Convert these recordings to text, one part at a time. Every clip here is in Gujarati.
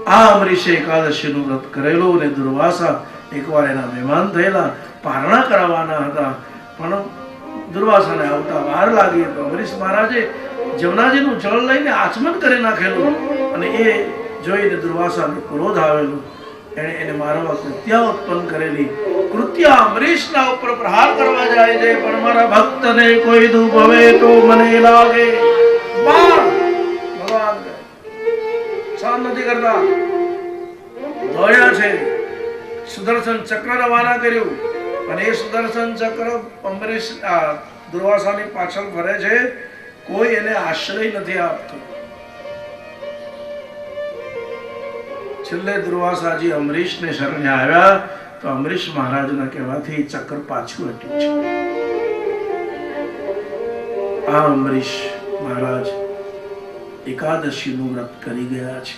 આ અમરીશે એકાદશીનું વ્રત કરેલું અને દુર્વાસા એકવાર એના મહેમાન થયેલા, પારણા કરાવવાના હતા, પણ દુર્વાસાને આવતા વાર લાગી. તો અમરીશ મહારાજે જમનાજીનું જળ લઈને આચમન કરી નાખેલું અને એ જોઈને દુર્વાસાને ક્રોધ આવેલો. એને એને મારવા કૃત્યા ઉત્પન્ન કરેલી. કૃત્યા અમરીશના ઉપર પ્રહાર કરવા જાય છે, પણ મારા ભક્તને કોઈ દુઃખ હવે તો મને લાગે. ભગવાન સહન નથી કરતા, દોડ્યા છે. સુદર્શન ચક્ર રવાના કર્યું અને એ સુદર્શન ચક્ર અમરીશ દુર્વાસાની પાછળ ફરે છે. કોઈ એને આશ્રય નથી આપતું. છેલ્લે દુર્વાસાજી અમરીશને શરણે આવ્યા તો અમરીશ મહારાજના કહેવાથી ચક્ર પાછું હટ્યું છે. આ અમરીશ મહારાજ એકાદશીનું વ્રત કરી ગયા છે.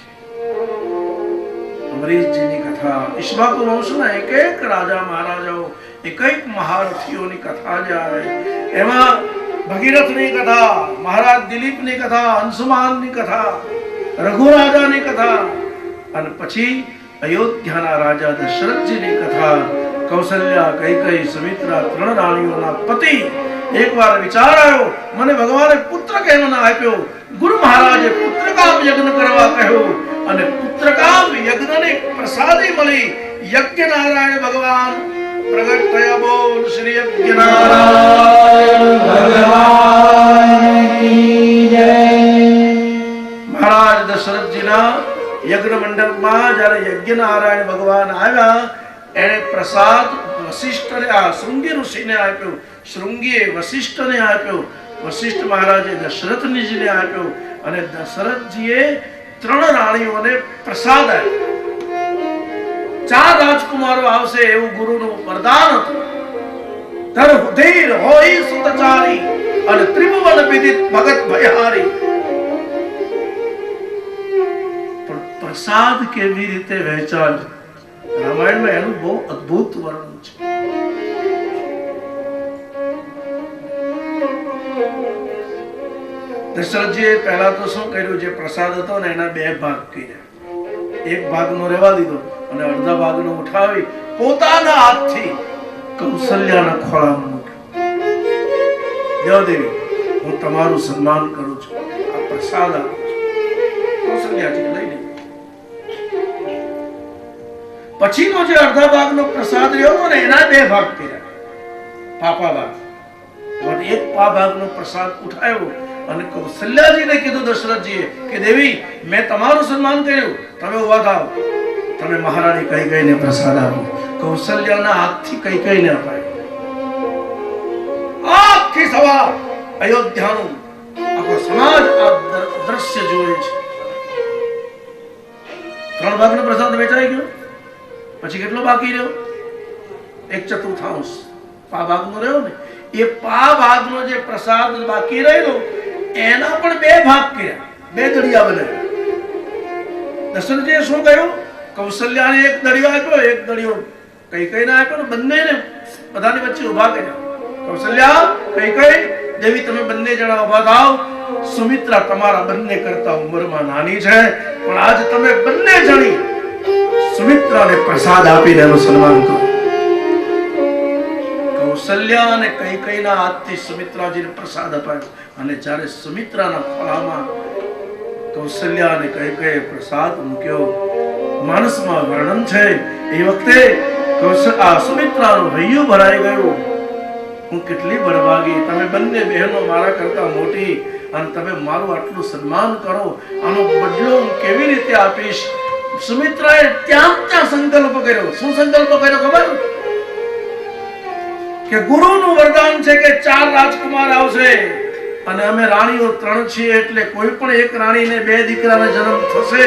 અમરીશજીની કથા ઈક્ષ્વાકુ વંશના એક એક રાજા મહારાજાઓ, એક એક મહારથીઓની કથા જે આવે એમાં ભગીરથની કથા, મહારાજ દિલીપની કથા, અંશુમાનની કથા, રઘુરાજાની કથા અને પછી અયોધ્યાના રાજા દશરથજીની કથા, કૌશલ્યા, કૈકેયી, સુમિત્રા ત્રણ રાણીઓના પતિ. એકવાર વિચાર આવ્યો, મને ભગવાને પુત્ર કેમ ના આપ્યો? ગુરુ મહારાજે પુત્રકામ યજ્ઞ કરવા કહ્યું અને પુત્રકામ યજ્ઞને પ્રસાદી મળી. યજ્ઞ નારાયણ ભગવાન પ્રગટ થયા. બોલ શ્રી યજ્ઞ નારાયણ ભગવાન કી જય. મહારાજ દશરથજીના યજ્ઞ મંડપમાં જ્યારે યજ્ઞ નારાયણ ભગવાન આવ્યા, એને પ્રસાદ વશિષ્ઠને શૃંગી ઋષિને આપ્યો, શૃંગીએ વશિષ્ઠને આપ્યો, વશિષ્ઠ મહારાજે દશરથજીને આપ્યો અને દશરથજીએ ત્રણ રાણીઓને પ્રસાદ આપ્યો. 4 રાજકુમારો આવશે એવું ગુરુનું વરદાન હતું. તર હુધીર હોય સુતચારી અને ત્રિભુવન વિદિત ભગત ભયહારી. પણ પ્રસાદ કેવી રીતે વહેંચાય, રામાયણમાં એનું બહુ અદ્ભુત વર્ણન છે. દશરથજીએ પહેલા તો શું કર્યું, જે પ્રસાદ હતો ને એના 2 ભાગ કર્યા. એક ભાગનો રહેવા દીધો અને અડધા ભાગનો ઉઠાવી પોતાના હાથથી કૌશલ્યાના ખોળામાં મૂક્યો. દેવદેવી, હું તમારું સન્માન કરું છું, આ પ્રસાદ આપું છું. કૌશલ્યાજી લઈ લીધો. પછીનો જે અડધા ભાગનો પ્રસાદ રહ્યો હતો ને એના 2 ભાગ કર્યા. પાપા ભાગ એક ભાગનો પ્રસાદ ઉઠાવ્યો અને કૌશલ્યાજીને કીધું દશરથજીએ કે દેવી, મેં તમારું સન્માન કર્યું, તમે ઉભા થાઓ, તમે મહારાણી કૈકેયીને પ્રસાદ આપો. કૌશલ્યાના હાથથી કૈકેયીને અપાય. આખી સભા, અયોધ્યાનું આખો સમાજ આ દ્રશ્ય જોવે છે. 3 ભાગનો પ્રસાદ વેચાઈ ગયો. પછી કેટલો બાકી રહ્યો? 1/4 પા ભાગનો રહ્યો ને. એ પા ભાગનો જે પ્રસાદ બાકી રહેલો એના પણ 2 ભાગ કર્યા, 2 દળિયા બનાવ્યા. દશરથજીએ શું કહ્યું? કૌશલ્યાને 1 દળિયો આપ્યો, 1 દળિયો કૈકેયીને આપ્યો, બંનેને બધાની વચ્ચે ઉભા કર્યા. કૌશલ્યા, કૈકેયી દેવી, તમે બંને જણા ઉભા થાઓ. સુમિત્રા તમારા બંને કરતા ઉંમરમાં નાની છે, પણ આજ તમે બંને જણી સુમિત્રાને પ્રસાદ આપીને એનું સન્માન કરો. કૌશલ્યા અને કૈકેયીના હાથથી સુમિત્રાજીને પ્રસાદ અપાયો અને જ્યારે સુમિત્રાના ખોળામાં કૌશલ્યા અને કૈકેયીએ પ્રસાદ મૂક્યો, માનસમાં વર્ણન છે એ વખતે સુમિત્રાનું હૈયું ભરાઈ ગયું. હું કેટલી બળવાગી, તમે બંને બહેનો મારા કરતા મોટી અને તમે મારું આટલું સન્માન કરો, આનો બદલો હું કેવી રીતે આપીશ? સુમિત્રાએ ત્યાં સંકલ્પ કર્યો. શું સંકલ્પ કર્યો ખબર? કે ગુરુનું વરદાન છે કે 4 રાજકુમાર આવશે અને અમે રાણીઓ 3 છીએ, એટલે કોઈ પણ એક રાણીને 2 દીકરાના જન્મ થશે.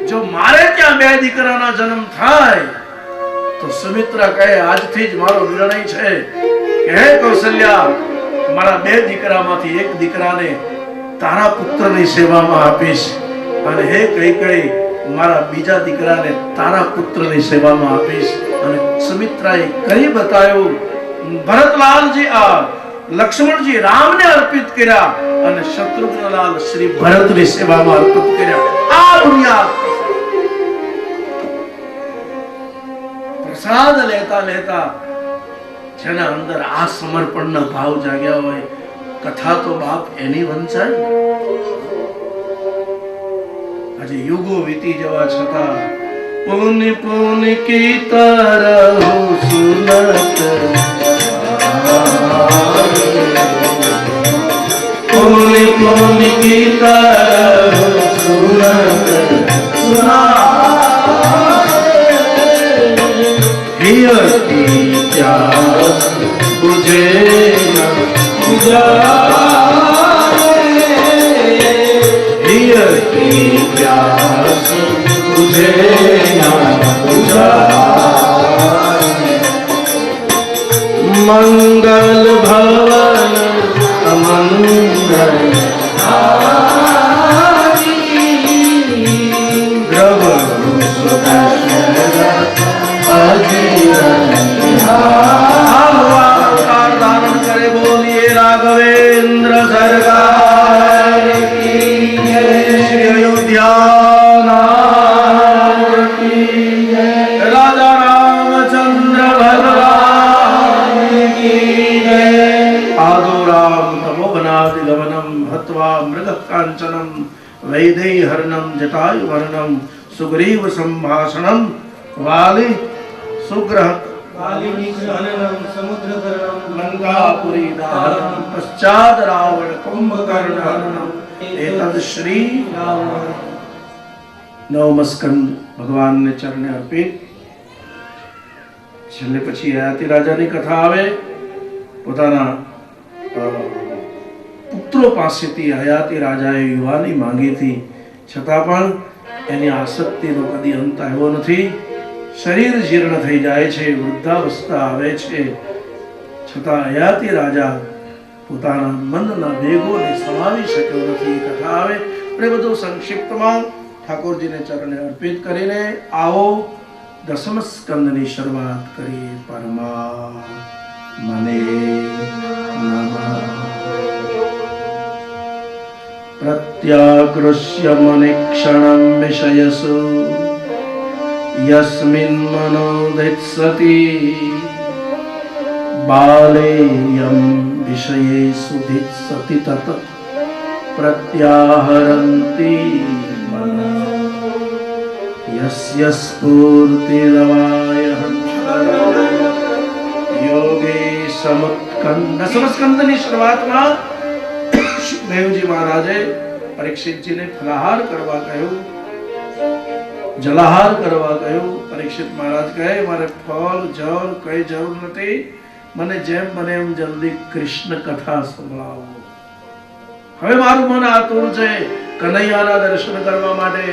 જો મારે ત્યાં 2 દીકરાના જન્મ થાય તો સુમિત્રા કહે, આજથી જ મારો નિર્ણય છે કે હે કૌશલ્યા, મારા 2 દીકરામાંથી 1 દીકરાને તારા પુત્રની સેવામાં આપીશ અને હે કૈકેયી, મારા બીજા દીકરાને તારા પુત્રની સેવામાં આપીશ. અને સુમિત્રાએ કરી બતાવ્યું. ભરતલાલજી લક્ષ્મણજી રામને અર્પિત કર્યા અને શત્રુઘ્નલાલ શ્રી ભરતની સેવામાં અર્પિત કર્યા. આ પુણ્યાત પ્રસાદ લેતા લેતા જેના અંદર આ સમર્પણના ભાવ જાગ્યા હોય, કથા તો બાપ એની વંચાય. આજે યુગો વીતી જવા છતાં પુનિ પુનિ કી તરહ સુનત, પુનિ પુનિ કી તરહ સુનત हिय की प्यास बुझे न बुझाए, हिय की प्यास बुझे न बुझाए. मंगल भवन अमंगल धारण करे बोलिए राघवेंद्र सरकार की जय. श्री अयोध्या की जय. राजा रामचंद्र भगवान की जय. आदो राम तमोवनादि गमनम हत्वा मृग कांचनम वैदेही हरणम जटायु वर्णम सुग्रीव संभाषणम वाली सुग्रह लंकापुरी दाहनम पश्चात रावण कुंभकर्ण हननम एतद श्री नवमस्कंद भगवान ने चरणे अर्पित. છેલ્લે પછી હયાતી રાજાની કથા આવે. પોતાના પુત્રો પાસેથી હયાતી રાજાએ યુવાની માંગી હતી, છતાં પણ એની આસક્તિનો કદી અંત આવ્યો નથી. શરીર જીર્ણ થઈ જાય છે, વૃદ્ધાવસ્થા આવે છે, છતાં હયાતી રાજા પોતાના મનના વેગોને સમાવી શક્યો નથી. કથા આવે આપણે બધું સંક્ષિપ્તમાં ઠાકોરજીને ચરણે અર્પિત કરીને આવો દસમ સ્કંદની શરૂઆત કરીએ. પરમા મને નમઃ. પ્રત્યાકૃષ્ય મનિક્ષણં વિષયસુ यस्मिन् मनोदित्सति बालेयं विषयेषु दित्सति तत् प्रत्याहरन्ति मनः यस्य स्फूर्तिरवाय योगे समुत्कण्ठ. दसमस्कंदની શરૂઆતમાં દેવજી મહારાજે પરીક્ષિતજીને ફલાહાર કરવા કહ્યું, જલાહાર કરવા કહ્યું. પરીક્ષિત મહારાજ કહે મારે ફળ જળ કઈ જરૂર નથી, મને જેમ બને એમ જલ્દી કૃષ્ણ કથા સંભળાવો. હવે મારું મન આતુર છે કનૈયાના દર્શન કરવા માટે,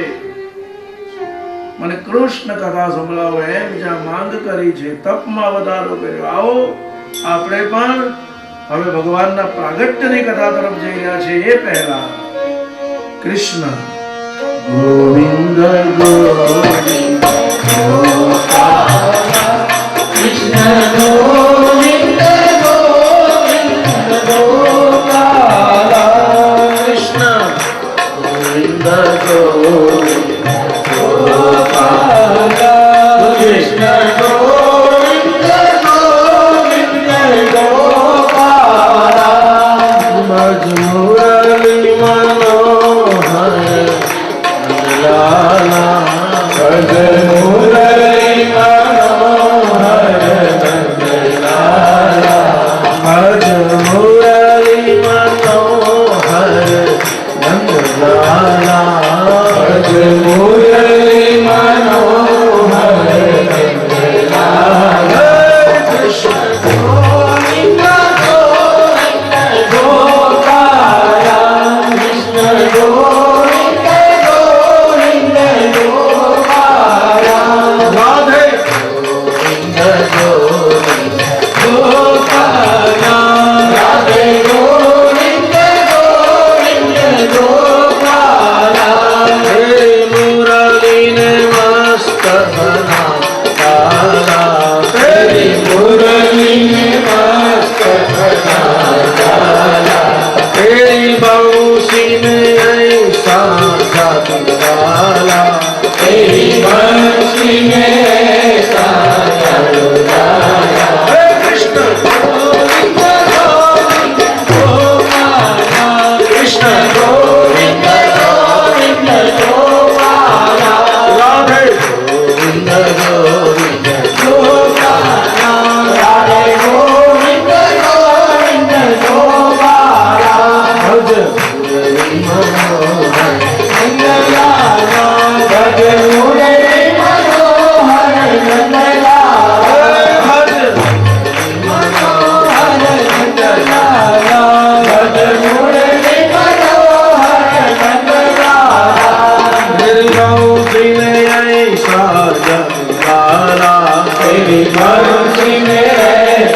મને કૃષ્ણ કથા સંભળાવો. એમ જ્યાં માંગ કરી છે, તપમાં વધારો કર્યો. આવો આપણે પણ હવે ભગવાનના પ્રાગટ્યની કથા તરફ જઈ રહ્યા છે. એ પહેલા કૃષ્ણ गोविंद गोविंद गोपाल कृष्ण गोविंद गोविंद गोपाल कृष्ण गोविंद गोविंद गोपाल कृष्ण गोविंद गोविंद गोपाल मजमुरली मनोहर लाला भज मुरली मनोहर नंद लाला भज मुरली मनोहर नंद लाला भज मुरली मनोहर नंद लाला कृष्ण गोविंद गोविंद गोपाल कृष्ण गोविंद तेरी बांसुरी में ऐसा जादू डाला ગોવિંદ ગોવિંદ ગોપાલા રાધે ગોવિંદ ગોવિંદ ગોપાલા રાધે ગોવિંદ ગોવિંદ ગોપાલા ભજ મુરલી મનોહર નંદલાલા ભજ મુરલી મનોહર નંદલાલા ભજ મનોહર નંદલાલા ભજ મુરલી મનોહર નંદલાલા નિર્ગૌતિને ऐसा जगलाला तेरी मर्जी में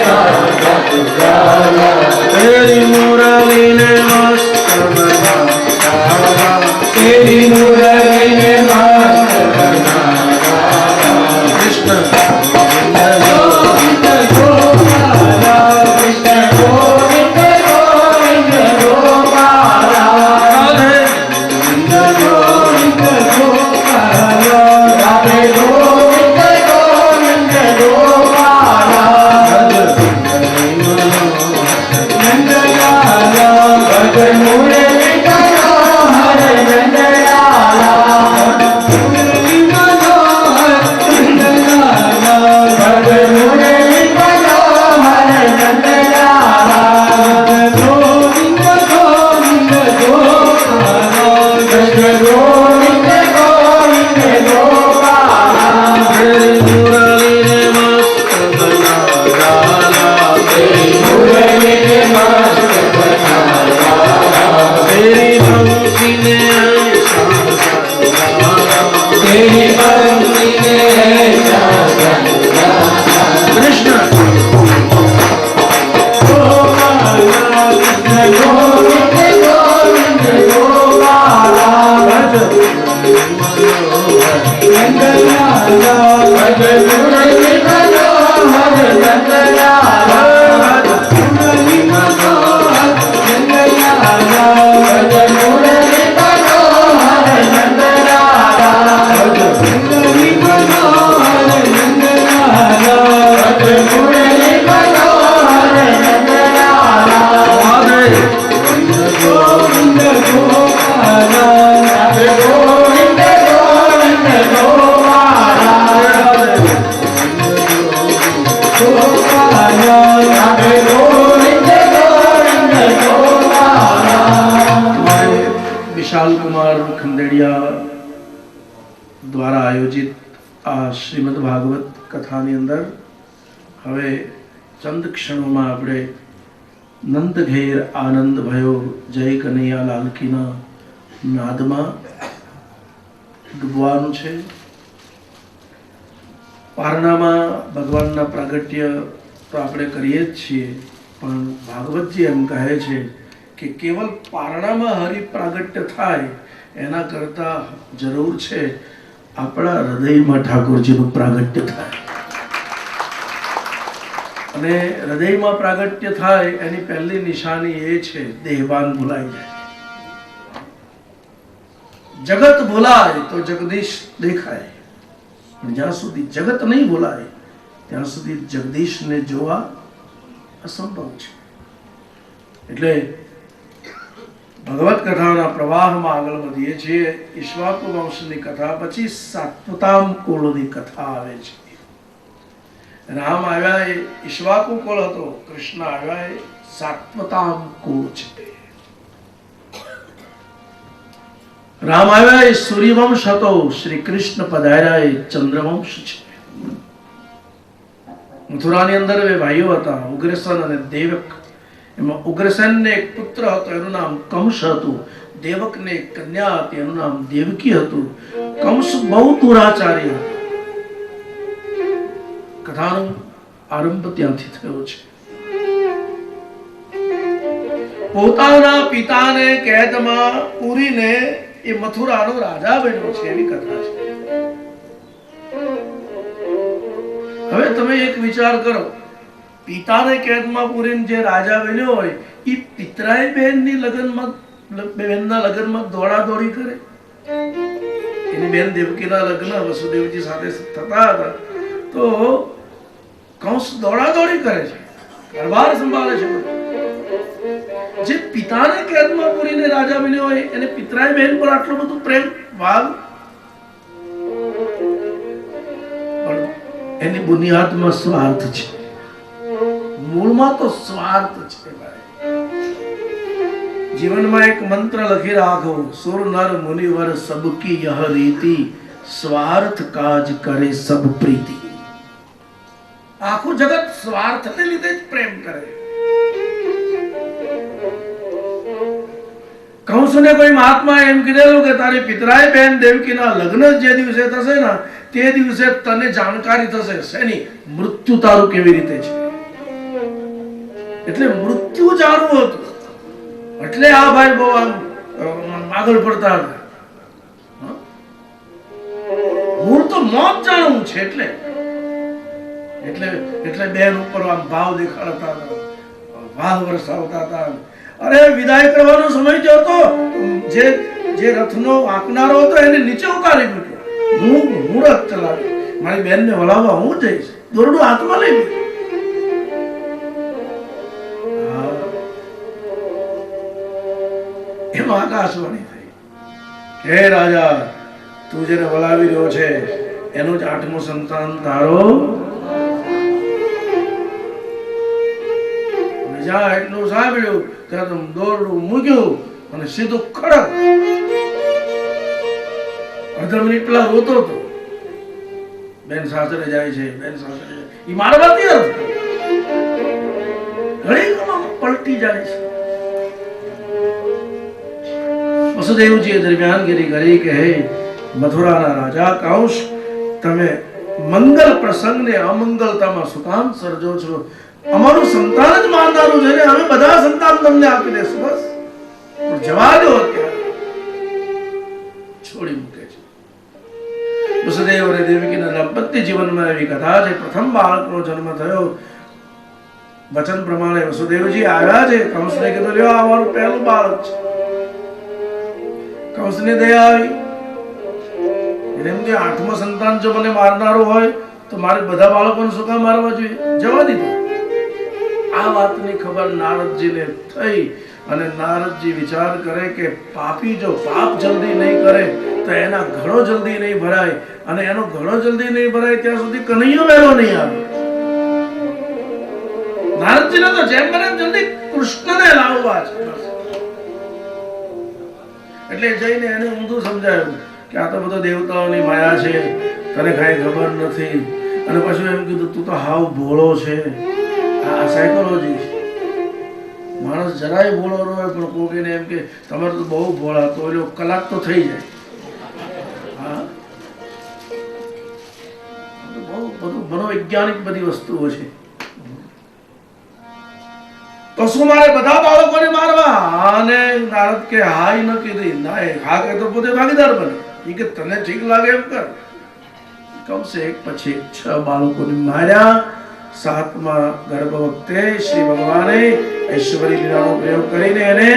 साला तेरी मुरली ने मस्त बनाया तेरी मुरली में मस्त बनाया कृष्ण गोविंद गोपाला कृष्ण गोविंद गोविंद गोपाला राधे गोविंद गोविंद गोपाला राधे गोविंद गोविंद गोपाला नंदलाला भज मुरली मनोहर नंदलाला मुरली मनोहर नंदलाला भज मुरली मनोहर नंदलाला गोविंद गोविंद गोपाला कृष्ण गोविंद गोविंद गोपाला तेरी मुरली ने मस्त बनाया तेरी मुरली ने मस्त बनाया तेरी बंसी ने ऐसा जगलाला तेरी बंसी ने ऐसा बनाया कृष्ण गोपाला कृष्ण गोविंद गोविंद गोपाला भज नंदलाला भज मुरली मनोहर नंदलाला मुरली मनोहर नंदलाला भज मुरली मनोहर नंदलाला मुरली मनोहर नंदलाला भज मुरली मनोहर नंदलाला राधे गोविंद गोपाला राधे गोविंद गोविंद गोपाला गोपाला राधे गोविंद गोविंद गोपाला हमारे विशाल कुमार खंडेड़िया द्वारा आयोजित आ श्रीमद् भागवत कथाની અંદર હવે ચંદ ક્ષણોમાં આપણે નંદ ઘેર આનંદ ભયો જય કનૈયા લાલ કીના નાદમાં ડૂબવાનું છે. પારણામાં ભગવાનના પ્રાગટ્ય તો આપણે કરીએ જ છીએ, પણ ભાગવતજી એમ કહે છે કે કેવલ પારણામાં હરિ પ્રાગટ્ય થાય એના કરતાં જરૂર છે આપણા હૃદયમાં ઠાકોરજીનું પ્રાગટ્ય થાય. અને હૃદયમાં પ્રાગટ્ય થાય એની પહેલી નિશાની એ છે દેહભાન ભૂલાઈ જાય. જગત ભૂલાય તો જગદીશ દેખાય, પણ જ્યાં સુધી જગત નહીં ભૂલાય ત્યાં સુધી જગદીશને જોવા અસંભવ છે. એટલે ભગવત કથાના પ્રવાહમાં આગળ વધીએ છીએ. ઈક્ષ્વાકુ વંશની કથા પછી સાત્વતામ કુળની કથા આવે છે. રામ આવ્યા એ ઈક્ષ્વાકુ કુળ હતો, કૃષ્ણ આવ્યા એ સાત્વતામ કુળ છે. રામ આવ્યા એ સૂર્યવંશ હતો, શ્રી કૃષ્ણ પધાર્યા એ ચંદ્રવંશ છે. મથુરાની અંદર બે ભાઈઓ હતા, ઉગ્રસેન અને દેવક. એમાં ઉગ્રસેનને એક પુત્ર હતો, એનું નામ કંસ હતું. દેવકને એક કન્યા હતી, એનું નામ દેવકી હતું. કંસ બહુ દુરાચારી હતો. કથાનો આરંભ ત્યાંથી થયો છે. પોતાના પિતાને કેદમાં પૂરીને એ મથુરાનો રાજા બન્યો છે, એવી કથા છે. હવે તમે એક વિચાર કરો, પિતાને કેદમાં પૂરીને જે રાજા બન્યો હોય એ પિતરાય બહેનની બહેનના લગ્નમાં દોડાદોડી કરે. એની બેન દેવકીના લગ્ન વસુદેવજી સાથે થતા હતા, તો કંસ દોડાદોડી કરે છે, ઘરબાર સંભાળે છે. જે પિતાને કેદમાં પૂરીને રાજા બન્યો હોય એને પિતરાય બહેન પર આટલો બધો પ્રેમ ભાવ, પણ એની બુનિયાદમાં સ્વાર્થ છે, મૂળમાં તો સ્વાર્થ છે ભાઈ। જીવનમાં એક મંત્ર લખી રાખો, સુર નર મુનિવર સબકી યહ રીતિ, સ્વાર્થ કાજ કરે સબ પ્રીતિ। આખું જગત સ્વાર્થને લીધે જ પ્રેમ કરે। કંસને કોઈ મહાત્મા એમ કીધેલું કે તારી પિતરાય બેન દેવકીના લગ્ન જે દિવસે થશે ને તે દિવસે તને જાણકારી થશે શેની, મૃત્યુ તારું કેવી રીતે છે। એટલે મૃત્યુ જાણવું હતું, એટલે આ ભાઈ બહુ આમ આગળ પડતા હતા। મૂળ તો મોત જાણવું છે, એટલે એટલે એટલે બેન ઉપર આમ ભાવ દેખાડતા હતા, વાહ વરસાવતા હતા। અરે વિદાય કરવાનો સમય જો હતો, જે રથનો આંકનારો હતો એને નીચે ઉતારી મૂક્યો, હું રથ ચલાવી, મારી બેનને વળાવવા હું જઈશ, દોરડું હાથમાં લઈ લીધું। એમાં આકાશવાણી થઈ, હે રાજા, તું જેને વળાવી રહ્યો છે એનું જ 8મું સંતાન તારો। જ્યાં એટલું સાંભળ્યું ત્યાં તો દોરડું મૂક્યું અને સીધું ખડક, અડધા મિનિટ પેલા રોતો હતો, બેન સાસરે જાય છે, બેન સાસરે જાય, એ મારવા તૈયાર હતો, ઘણી પલટી જાય છે। વસુદેવજીએ દરમિયાનગીરી કરી કે હે મથુરાના રાજા કંસ, તમે મંગલ પ્રસંગને અમંગલતામાં શું કામ સર્જો છો? અમારું સંતાન જ માનનારું છે ને, અમે બધા સંતાન તમને આપી દેશું, બસ જવા દો, અત્યારે છોડી મૂકે છે। વસુદેવ અને દેવકીના દાંપત્ય જીવનમાં એવી કથા છે, પ્રથમ બાળકનો જન્મ થયો, વચન પ્રમાણે વસુદેવજી આવ્યા છે, કંસને કીધું લ્યો આ અમારું પહેલું બાળક છે। કંસને દયા આવી, એને એમ કે 8મા સંતાન જો મને મારનારો હોય તો મારે બધા બાળકોને શું કામ મારવા જોઈએ, જવા દીધું। આ વાતની ખબર નારદજીને થઈ અને નારદજી વિચાર કરે કે પાપી જો પાપ જલ્દી નહીં કરે તો એના ઘડો જલ્દી નહીં ભરાય, અને એનો ઘડો જલ્દી નહીં ભરાય ત્યાં સુધી કનૈયો વહેલો નહીં આવે। નારદજીને તો જેમ બને જલ્દી કૃષ્ણને લાવવા છે, એટલે જઈને એને ઊંધું સમજાયું કે આ તો બધો દેવતાઓની માયા છે, તને કાંઈ ખબર નથી। અને પછી એમ કીધું તું તો હાવ ભોળો છે, આ સાયકોલોજી છે, માણસ જરાય ભોળો ન હોય પણ કોકીને એમ કે તમારે તો બહુ ભોળા, તો એટલે કલાક તો થઈ જાય। હા, બહુ બધું મનોવૈજ્ઞાનિક બધી વસ્તુઓ છે। તો શું મારે બધા બાળકોને મારવા? અને નારદ કે હાય ન કીધી, ના હા કે તો પોતે ભાગીદાર બને, એ કે તને ઠીક લાગે એમ કર। કમસે એક પછી 6 બાળકોને માર્યા। 7મા ગર્ભ વખતે શ્રી ભગવાને ઐશ્વરી લીલાનો પ્રયોગ કરીને એને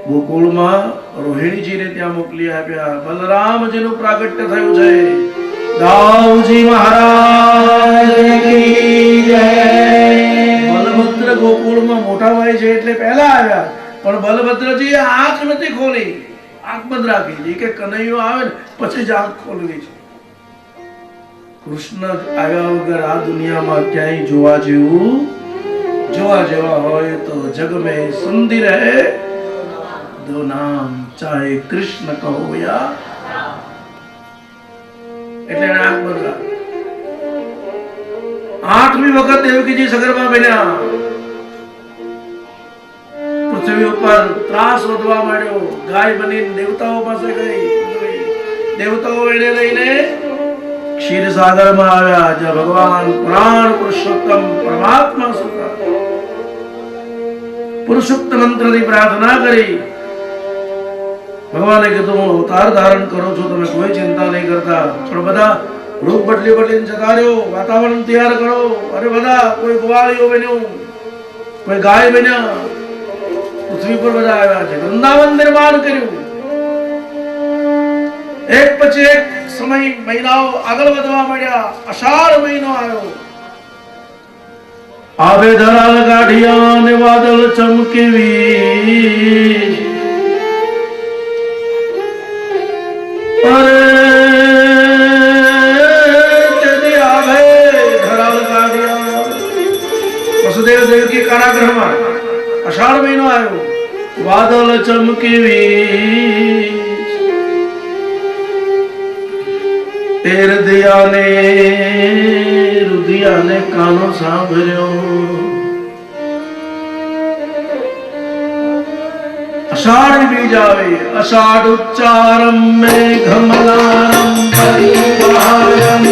ગોકુળમાં રોહિણીજીને ત્યાં મોકલી આપ્યા। બલરામજીનું પ્રાગટ્ય થયું છે। દાઉજી મહારાજ કી જય। બલભદ્ર ગોકુળમાં મોટા ભાઈ છે એટલે પહેલા આવ્યા, પણ બલભદ્રજીએ આંખ નથી ખોલી, આંખ બંધ રાખી કે કનૈયો આવે ને પછી જ આંખ ખોલવી છે। કૃષ્ણ આવ્યા વગર આ દુનિયામાં ક્યાંય જોવા જેવા હોય તો જગ મેં સુંદર રહે દો નામ, ચાહે કૃષ્ણ કહો યા। એટલે આંખ બંધ રાખી। 8મી વખત દેવકીજી સગર્ભા બન્યા। પૃથ્વી ઉપર ત્રાસ વધવા માંડ્યો, ગાય બનીને દેવતાઓ પાસે ગઈ, દેવતાઓ એને લઈને ક્ષીરસાગરમાં આવ્યા, જ્યાં ભગવાન પુરાણ પુરુષોત્તમ પરમાત્મા સુતા। પુરુષોત્ત મંત્રની પ્રાર્થના કરી। ભગવાને કીધું હું અવતાર ધારણ કરું છું, તમે કોઈ ચિંતા નહીં કરતા, પણ બધા રૂપ બદલીને જતા રહ્યો, વાતાવરણ તૈયાર કરો। અરે બધા, કોઈ ગવાળીઓ બન્યું, કોઈ ગાય બન્યા, પૃથ્વી પર બધા આવ્યા છે, વૃંદાવન નિર્માણ કર્યું। એક પછી એક સમય મહિનાઓ આગળ વધવા માંડ્યા। અષાઢ મહિનો આવ્યો, આવે ધરાલ ગાઢિયા ને વાદળ ચમકેવી અરે તેથી આવે ધરાલ ગાઢિયા વસુદેવ દેવકી કારાગૃહમાં અષાઢ મહિનો આવ્યો વાદળ ચમકેવી રુધિયાને કાનો સાંભળ્યો અષાઢ બીજ આવે અષાઢ ઉચ્ચારમ મેઘમલારમ પરિવારમ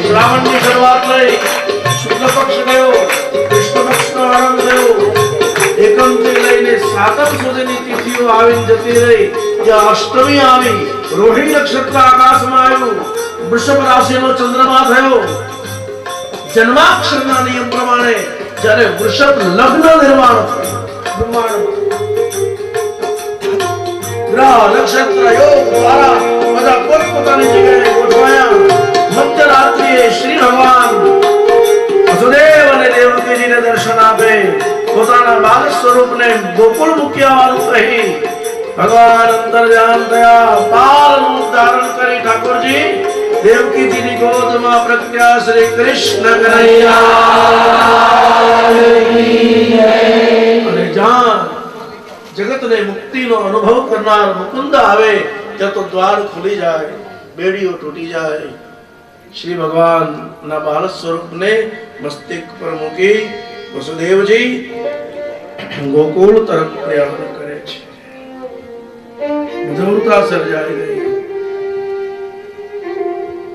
શ્રાવણની શરૂઆત થઈ શુક્લ પક્ષ ગયો કૃષ્ણ પક્ષનો આરંભ થયો એકમથી લઈને સાતમ સુધીની તિથિઓ આવીને જતી રહી જ્યાં અષ્ટમી આવી રોહિણી નક્ષત્ર આકાશમાં આવ્યું વૃષભ રાશિનો ચંદ્રમા થયો જન્માક્ષરના નિયમ પ્રમાણે જ્યારે વૃષભ લગ્ન નિર્માણ થયું ગ્રહ નક્ષત્ર યોગ દ્વારા બધા પોતપોતાની જગ્યાએ ગોઠવાયા મધ્યરાત્રિએ શ્રી ભગવાન વસુદેવ અને દેવકીજીને દર્શન આપે પોતાના બાલ સ્વરૂપને ગોકુળ મૂક્યાવાનું કહી ભગવાન અંતર્યાન થયા બાલ રૂપ ધારણ કરી ઠાકોરજી દેવકીજીની ગોદમાં પ્રગટ્યા શ્રી કૃષ્ણ કનૈયા અને જ્યાં જગતને મુક્તિનો અનુભવ કરનાર મુકુંદ આવે ત્યાં તો દ્વાર ખુલી જાય બેડીઓ તૂટી જાય શ્રી ભગવાનના બાલ સ્વરૂપને મસ્તિષ્ક પર મૂકી વસુદેવજી ગોકુળ તરફ પ્રયાણ કરે છે મધુરતા સર્જાઈ ગઈ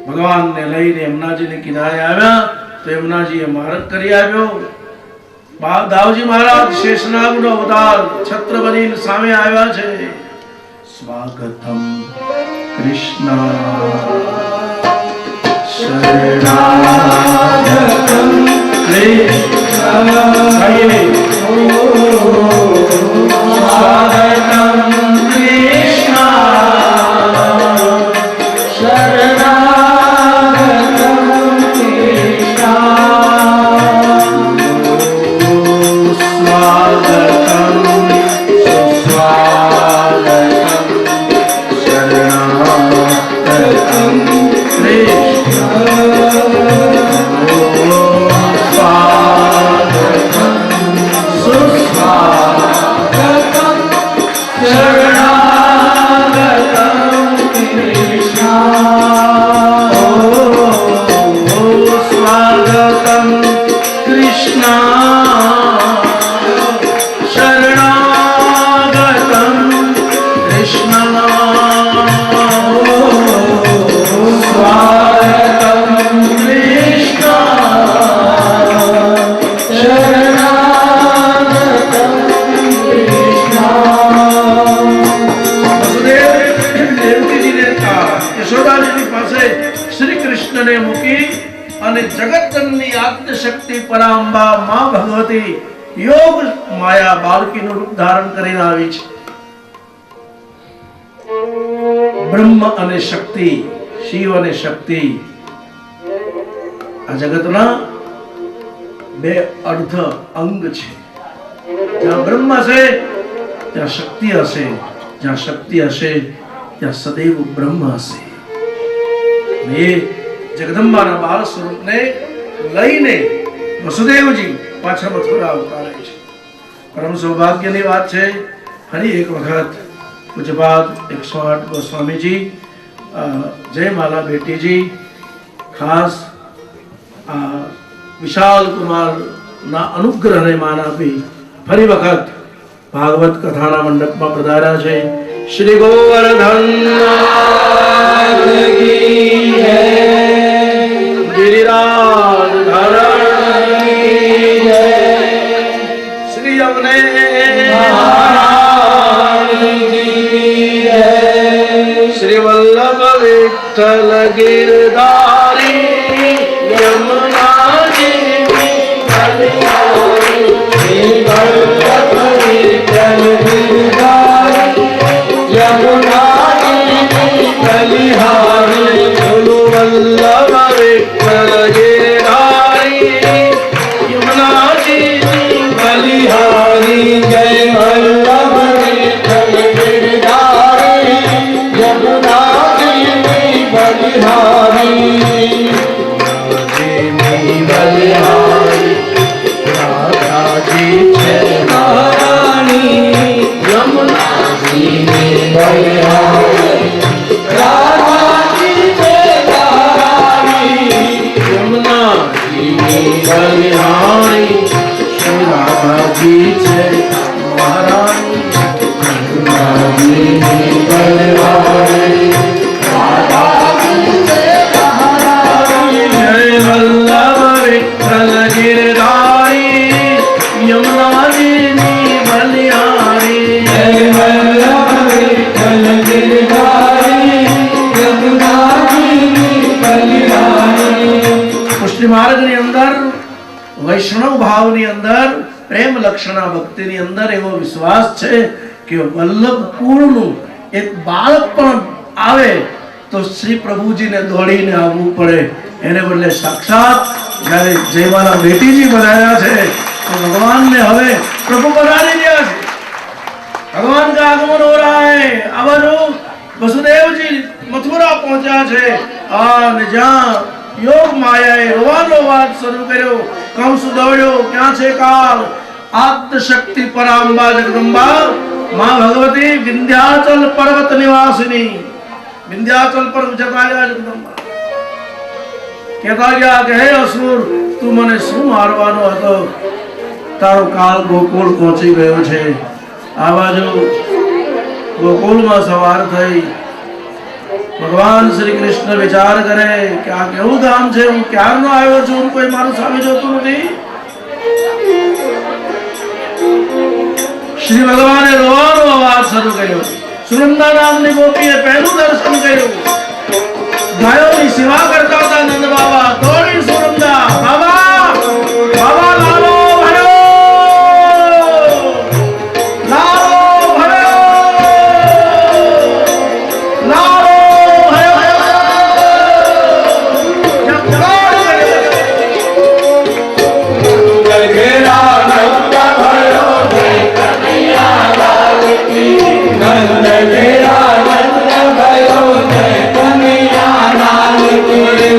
ભગવાનને લઈને યમુનાજીને કિનારે આવ્યા તો યમુનાજીએ માર્ગ કરી આવ્યો દાવજી મહારાજ શેષનાગનો અવતાર છત્ર બનીને સામે આવ્યા છે સ્વાગતમ કૃષ્ણ શરણાગતમ કૃષ્ણ સ્વાગતમ પરાંબા માં ભગવતી યોગ માયા બાળકીનું રૂપ ધારણ કરીને આવી છે બ્રહ્મ અને શક્તિ શિવ અને શક્તિ આ જગતના બે અર્ધ અંગ છે જ્યાં બ્રહ્મ હશે ત્યાં શક્તિ હશે જ્યાં શક્તિ હશે ત્યાં સદૈવ બ્રહ્મ હશે એ જગદંબાના બાળ સ્વરૂપને લઈને વસુદેવજી પાછા મથુરા અવતારે છે પરમ સૌભાગ્યની વાત છે ફરી એક વખત પૂજ્યપાદ 108 ગોસ્વામીજી જયમાલા બેટીજી ખાસ વિશાલ કુમારના અનુગ્રહને માન આપી ફરી વખત ભાગવત કથાના મંડપમાં પધાર્યા છે શ્રી ગોવર્ધન ગિરિરાજ ધરણ શ્રી અવને પુષ્ટિ માર્ગની અંદર વૈષ્ણવ ભાવની અંદર પ્રેમ લક્ષણા ભક્તિની અંદર એવો વિશ્વાસ છે કે વલ્લભ કુળનું એક બાળક પણ આવે તો શ્રી પ્રભુજીને દોડીને આવવું પડે, એને બદલે સાક્ષાત જ્યારે જયમાલા બેટીજી બનાવ્યા છે तो भगवान ने हमें प्रभु बना दिया है। भगवान का आगमन हो रहा है। अब जो वसुदेव जी मथुरा पहुंचा है और जहां योग मायाए रोવાનો વાત શરૂ કર્યો, કંસ દોડ્યો ક્યાં છે કાલ, આદ્ય શક્તિ પરાંબા જગદંબા मां भगवती विंध्याचल पर्वत निवासिनी, विंध्याचल पर्वत जताया जगदंबा कहता गया कि हे असुर तू मने શું મારવાનો હતો, તારો કાલ ગોકુળ પહોંચી ગયો છે। આ બાજુ ગોકુળમાં સવાર થઈ ભગવાન શ્રી કૃષ્ણ વિચાર કરે કે આ કેવું ગામ છે, હું ક્યારનો આવ્યો છું, કોઈ મારું સામે જોતું નથી। શ્રી ભગવાને રોવાનો અવાજ શરૂ કર્યો। સુનંદા નામની ગોપીએ પહેલું દર્શન કર્યું। ગાયોની સેવા કરતા હતા નંદ બાબા, દોડી સુનંદા, બાબા બાબા લાલો ભયો, લાલો ભયો, લાલો ભયો, જબ જગાડ ઘેરા નંદ ભયો જય કનૈયા લાલ કી, નંદ ઘેરા નંદ ભયો જય કનૈયા લાલ કી।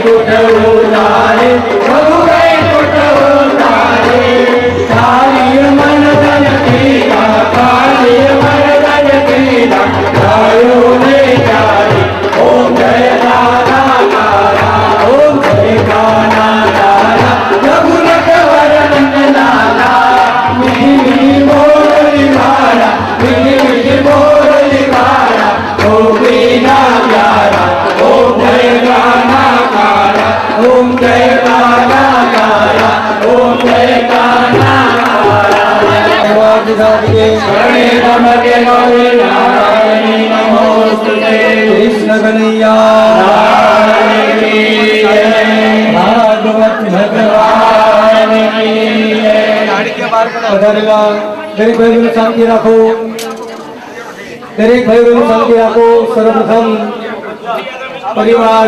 कुट उतारे प्रभु कुट उतारे काली मन धन कीरा काली मन धन कीरा गायो ने जारी ओम जय गाना गाना ओम जय गाना गाना रघुनाथ वरण लाला मिठी मिठी बोली मारा मिठी मिठी बोली मारा ओ बीना प्यारा ओम जय गाना गाना ओम जय गाना गाना ओम जय गाना शरणे नमके गौरी नारायणी नमोस्तुते कृष्ण कन्हैया नारायण की जय भागवत भगवान की जय पधारेला दरेक भाई बहनों शांति રાખો દરેક ભાઈ બહેનો શાંતિ રાખો સર્વપ્રથમ પરિવાર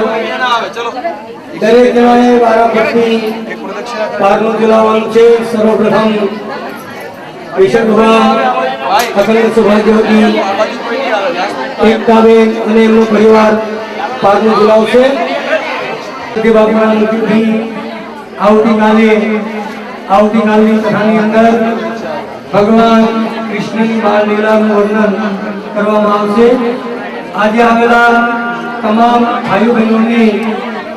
દરેક જણાએ વારાફરતી પારનું ઝુલાવવાનું છે સર્વપ્રથમ વિશેષ ભગવાન અખંડ સૌભાગ્યવતી એકતાબેન અને એમનો પરિવાર પારનું ઝુલાવશે તે બાપુના મુખથી આવતીકાલની કથાની અંદર ભગવાન કૃષ્ણની બાળ લીલાનું વર્ણન કરવામાં આવશે આજે આવેલા તમામ ભાઈઓ બહેનોને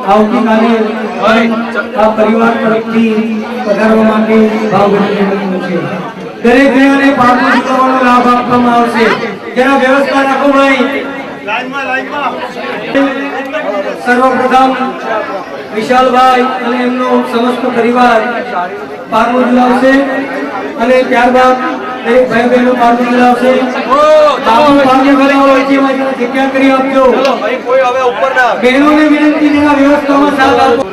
આવતીકાલે આ પરિવાર તરફથી પધારવા માટે ભાવભર્યું છે દરેક ભાઈઓને પારનું ઝુલાવવાનો લાભ આપવામાં આવશે જેના વ્યવસ્થા રાખો ભાઈ સર્વપ્રથમ વિશાલભાઈ અને એમનો સમસ્ત પરિવાર પારનું ઝુલાવશે અને ત્યારબાદ દરેક ભાઈ બહેનો પારનું ઝુલાવશે બાપુ પારનું ઝુલાવવા છે જગ્યા કરી આપજો બહેનોને વિનંતી જેના વ્યવસ્થામાં સાથ આપો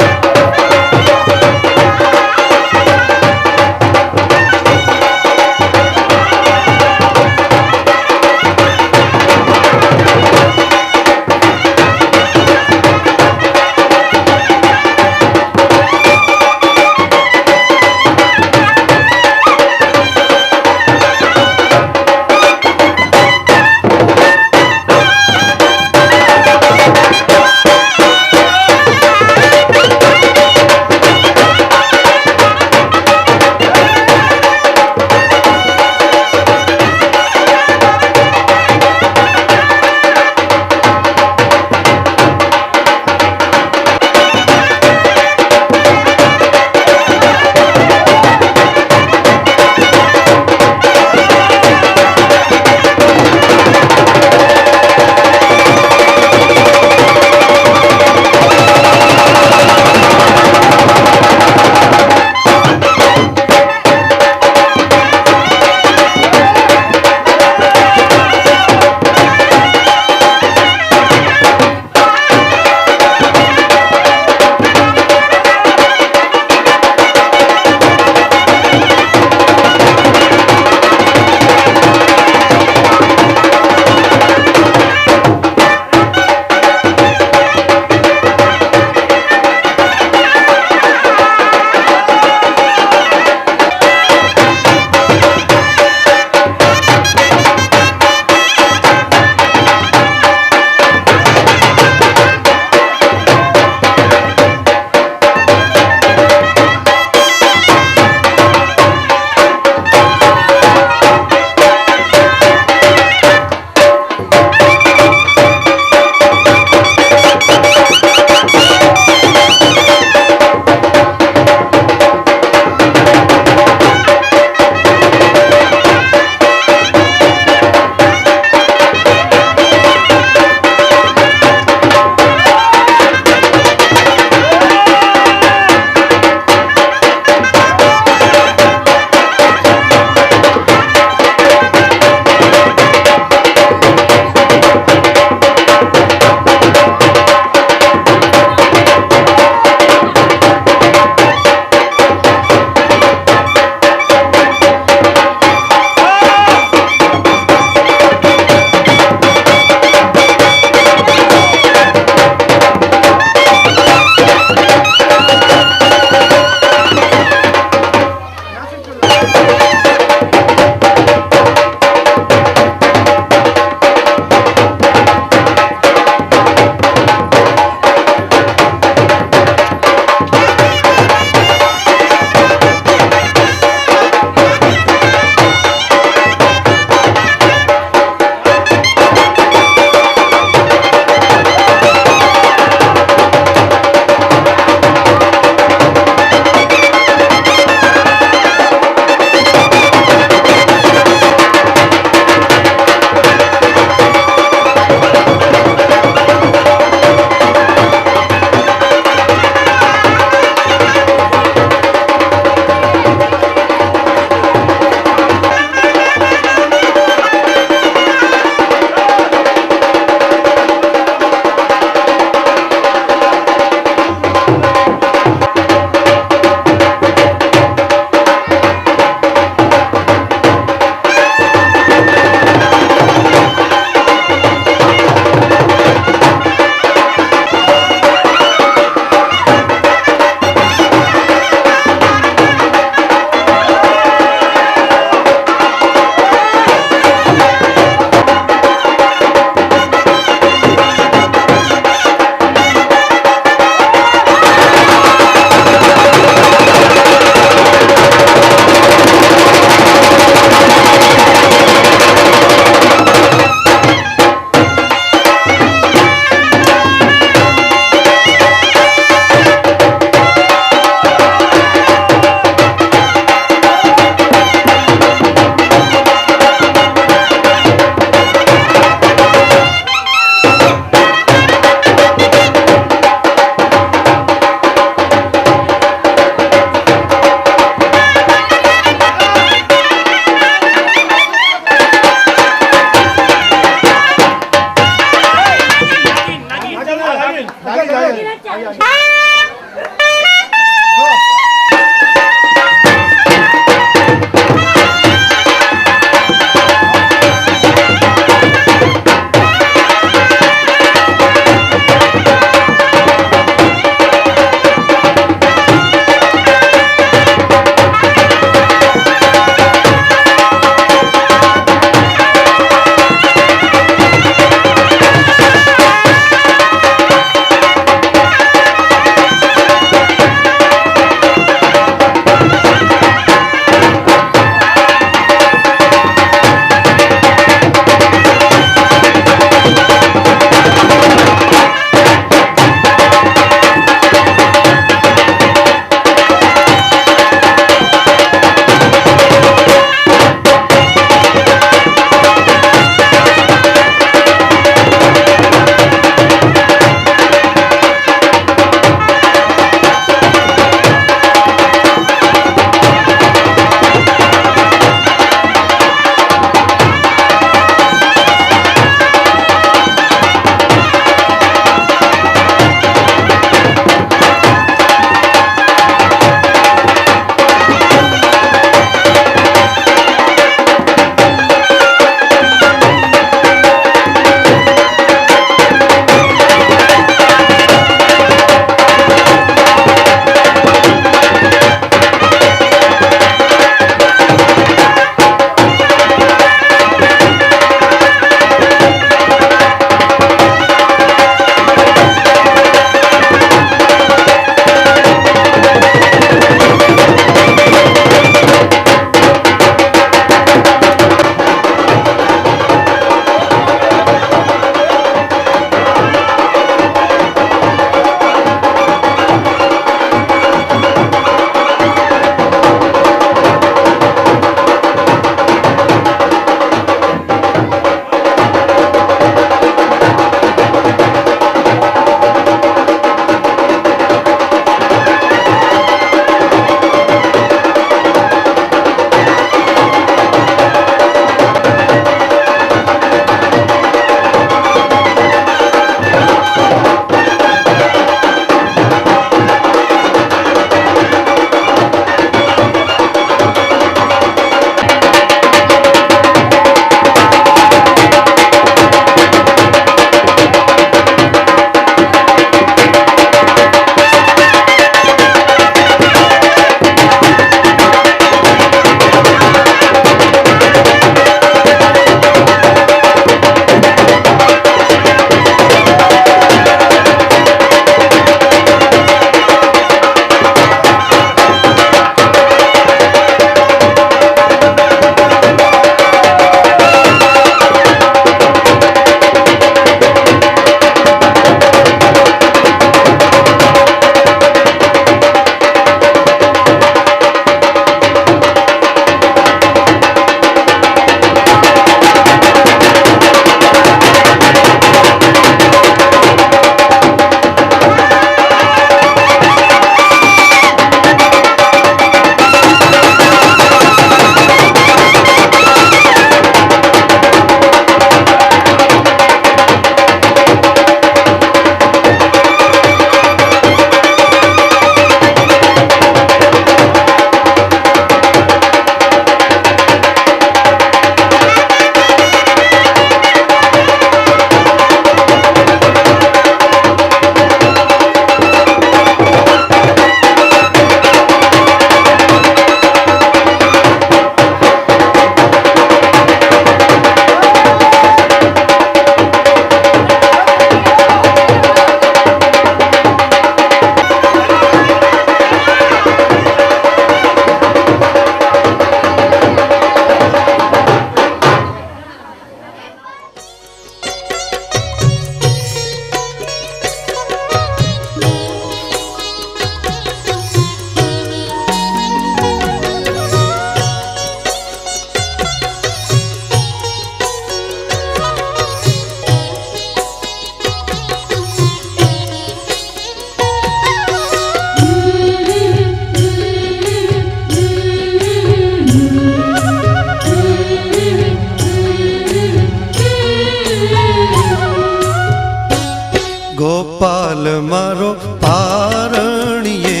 ગોપાલ મારો પારણીએ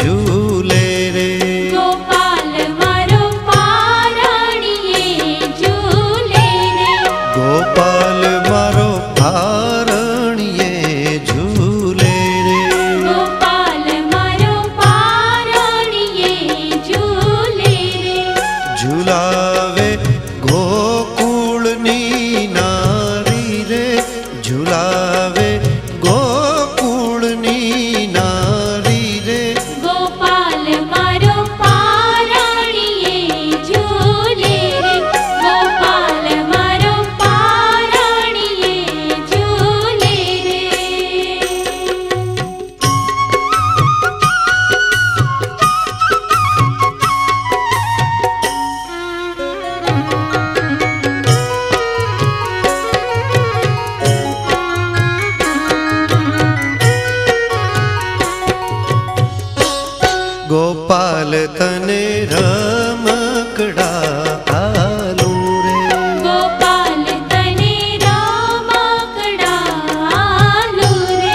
ઝૂલે રે, ગોપાલ મારો પારણીએ ઝૂલે રે, ગોપાલ મારો પારણીએ ઝૂલે રે, ગોપાલ મારો પારણીએ ઝૂલે રે, ઝુલાવે ગોકુળની નારી રે, ઝુલાવે ગોકુળની નારી રે, ગોપાલ મારો પારણીએ ઝૂલે રે, ગોપાલ મારો પારણીએ ઝૂલે રે. ગોપાલ તને રમકડા આલું રે, ગોપાલ તને રમકડા આલું રે,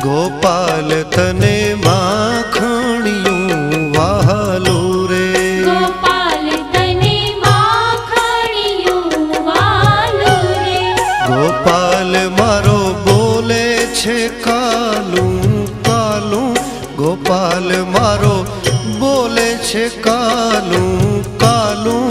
ગોપાલ તને માખણિયું વહાલું રે, ગોપાલ તને માખણિયું વાલું રે, ગોપાલ મારો બોલે છે કાલું કાલું, ગોપાલ મારો બોલે છે કાલું કાલું,